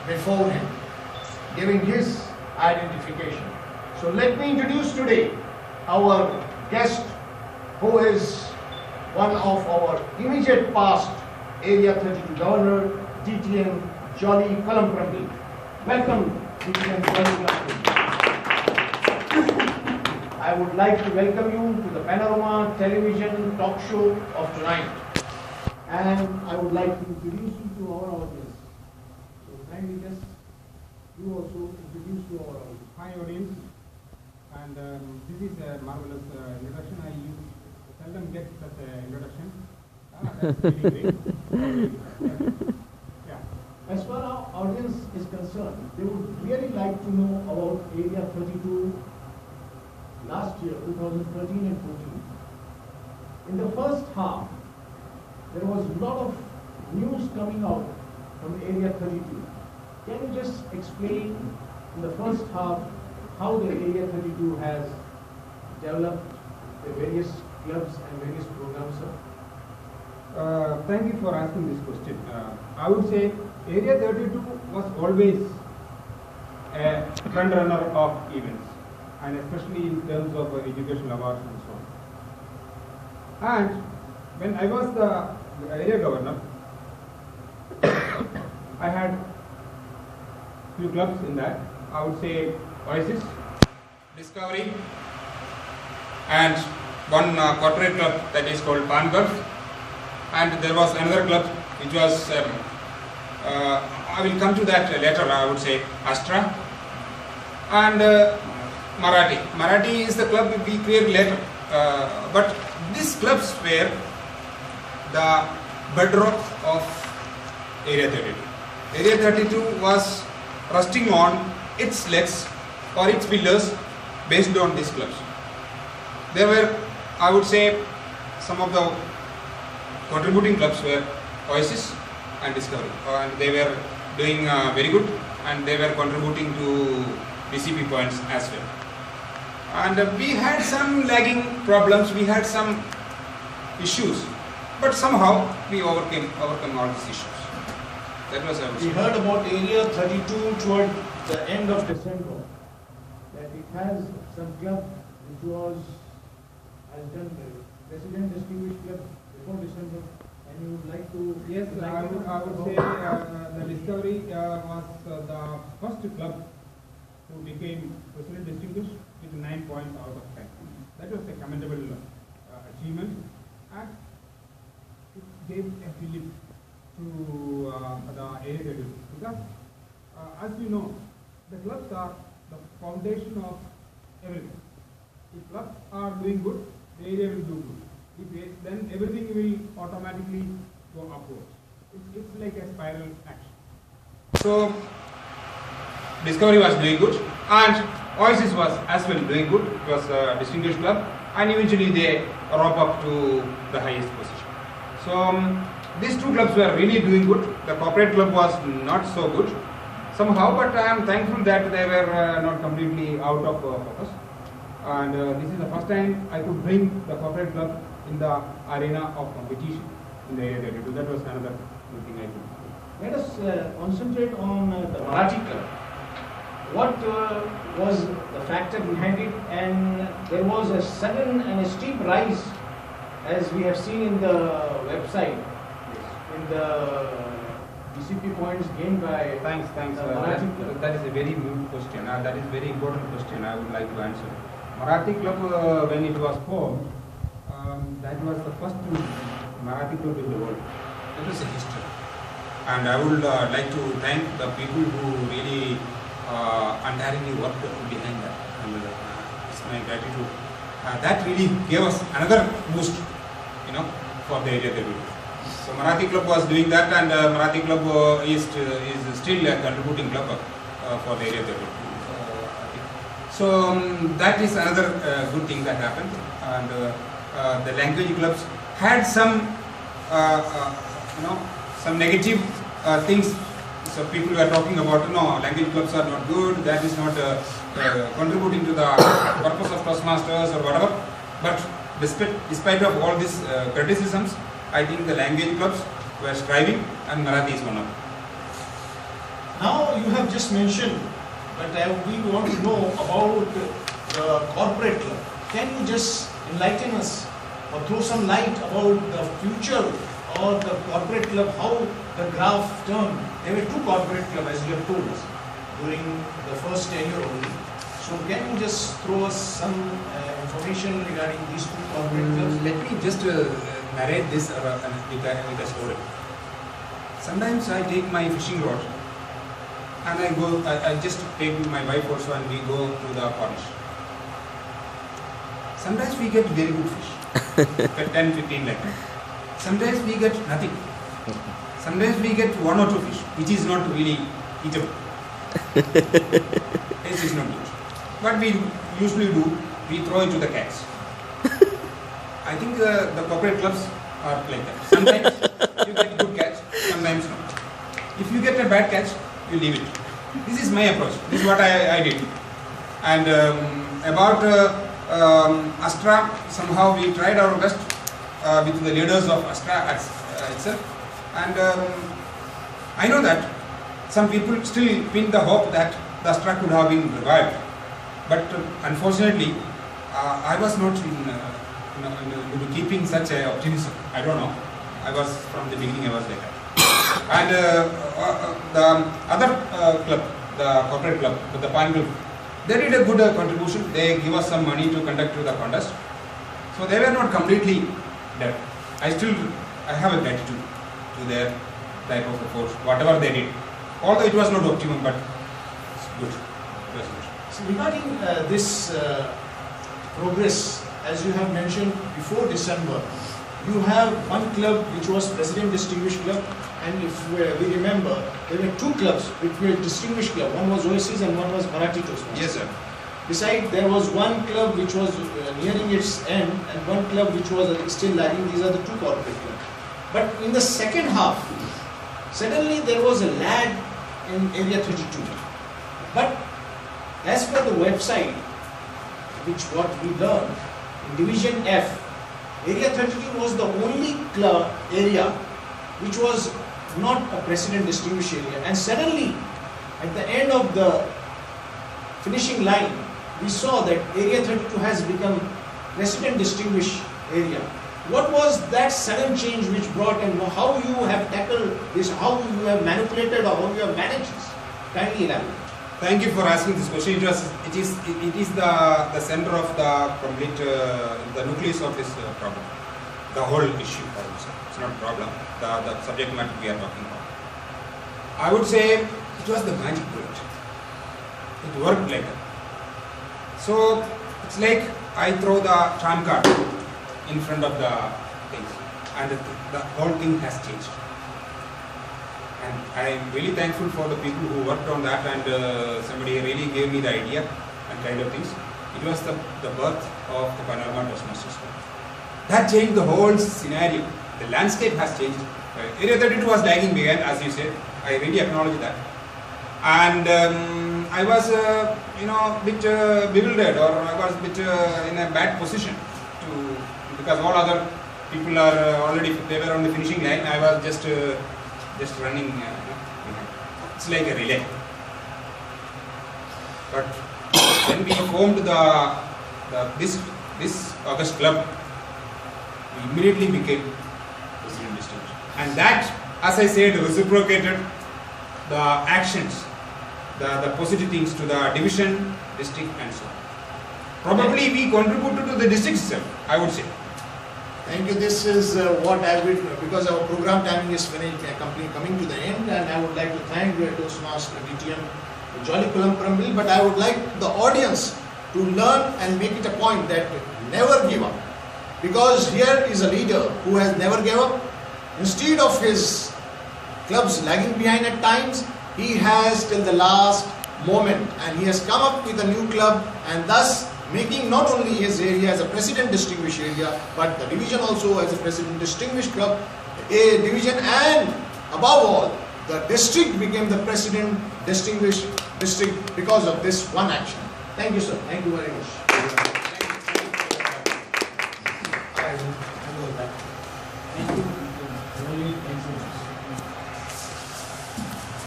before him, giving his identification. So let me introduce today our guest, who is one of our immediate past Area 32 Governor, DTM Jolly Kalamprandi. Welcome, DTM Jolly Kalamprandi. I would like to welcome you to the Panorama television talk show of tonight. And I would like to introduce you to our audience. So kindly just you also introduce to our audience. Hi audience, and this is a marvelous introduction. I seldom get such an introduction. That's really great. Yeah. As far as our audience is concerned, they would really like to know about Area 32 last year, 2013 and 14. In the first half, there was a lot of news coming out from Area 32. Can you just explain in the first half how the Area 32 has developed the various clubs and various programs, sir? Thank you for asking this question. I would say Area 32 was always a front runner of events, and especially in terms of educational awards and so on. And when I was the area governor, I had few clubs in that. I would say Oasis, Discovery, and one corporate club that is called Pan Gulf, and there was another club which was I will come to that later. I would say Astra and Marathi. Marathi is the club we created later, but these clubs were the bedrock of Area 32. Area 32 was resting on its legs or its pillars based on these clubs. There were, I would say, some of the contributing clubs were Oasis and Discovery, and they were doing very good, and they were contributing to DCP points as well. And we had some lagging problems, we had some issues, but somehow we overcome all these issues. That was We heard about Area 32 toward the end of December, that it has some club which was has done the President Distinguished Club before December, and you would like to... Yes, I would say the Discovery was the first club who became President Distinguished with 9 points out of 10. That was a commendable achievement, and it gave a fillip to the area 32, because as you know, the clubs are the foundation of everything. If clubs are doing good, the area will do good. Then everything will automatically go upwards. It's like a spiral action. So Discovery was doing good, and Oasis was as well doing good. It was a distinguished club, and eventually they rope up to the highest position. So these two clubs were really doing good. The corporate club was not so good somehow, but I am thankful that they were not completely out of focus. And this is the first time I could bring the corporate club in the arena of competition in the area 32. That was another good thing I did. Let us concentrate on the Marathi club. What was the factor behind it? And there was a sudden and a steep rise, as we have seen in the website, in the DCP points gained by Thanks. Marathi club. That is a very good question. That is a very important question I would like to answer. Marathi club, when it was formed, that was the first Marathi club in the world. That is a history. And I would like to thank the people who really untiringly worked behind that. And it's my gratitude. That really gave us another boost, for the area 32. So Marathi club was doing that, and Marathi club is still a contributing club for the area 32. So that is another good thing that happened, and the language clubs had some some negative things. So people were talking about, language clubs are not good, that is not contributing to the purpose of Toastmasters or whatever. But despite of all these criticisms, I think the language clubs were striving, and Marathi is one of them. Now Now you have just mentioned, but we want to know about the corporate club. Can you just enlighten us or throw some light about the future or the corporate club, how the graph turned? There were two corporate clubs, as you have told us, during the first tenure only. So can you just throw us some information regarding these two corporate clubs? Let me just narrate this with a story. Sometimes I take my fishing rod and I just take my wife also and we go to the Cornish. Sometimes we get very good fish, 10, 15 like that. Sometimes we get nothing. Sometimes we get one or two fish, which is not really eatable. Taste is not good. What we usually do, we throw it to the cats. I think the corporate clubs are like that. Sometimes you get good catch, sometimes not. If you get a bad catch, you leave it. This is my approach. This is what I did. And about Astra, somehow we tried our best with the leaders of Astra itself. And I know that some people still pin the hope that the Astra could have been revived. But unfortunately, I was not in keeping such a optimism. I don't know. I was from the beginning. I was like that. And the other club, the corporate club, the Pan Group, they did a good contribution. They give us some money to conduct the contest. So they were not completely dead. I have a gratitude to their type of approach, whatever they did. Although it was not optimum, but it's good. It was good. So regarding this progress, as you have mentioned before December, you have one club which was President Distinguished Club, and if we remember, there were two clubs which were Distinguished Club. One was Oasis and one was Marathi Toastmasters. Yes, sir. Besides, there was one club which was nearing its end and one club which was still lagging. These are the two corporate clubs. But in the second half, suddenly there was a lag in Area 32. But as per the website, which what we learned, in Division F, Area 32 was the only club area which was not a President Distinguished area. And suddenly, at the end of the finishing line, we saw that Area 32 has become President Distinguished area. What was that sudden change which brought, and how you have tackled this, how you have manipulated or how you have managed this? Kindly elaborate. Thank you for asking this question. It is the center of the complete the nucleus of this problem, the whole issue. I would say it's not a problem. The subject matter we are talking about. I would say it was the magic bullet. It worked like that. So it's like I throw the trump card in front of the thing, and the whole thing has changed. And I am really thankful for the people who worked on that, and somebody really gave me the idea and kind of things. It was the birth of the Panorama Toastmasters Club. That changed the whole scenario. The landscape has changed. Area 32 was lagging behind, as you said. I really acknowledge that. And I was, a bit bewildered, or I was a bit in a bad position because all other people are already, they were on the finishing line. I was just running. It's like a relay. But when we formed this August club, we immediately became President Distinguished. And that, as I said, reciprocated the actions, the positive things to the division, district, and so on. Probably we contributed to the district itself, I would say. Thank you. This is what I will, because our program timing is finished, coming to the end, and I would like to thank Toastmaster DTM Jolly Kulam, but I would like the audience to learn and make it a point that never give up. Because here is a leader who has never gave up. Instead of his clubs lagging behind at times, he has till the last moment, and he has come up with a new club, and thus making not only his area as a President Distinguished area, but the division also as a President Distinguished club, a division, and above all, the district became the President Distinguished district because of this one action. Thank you, sir. Thank you very much. Thank you.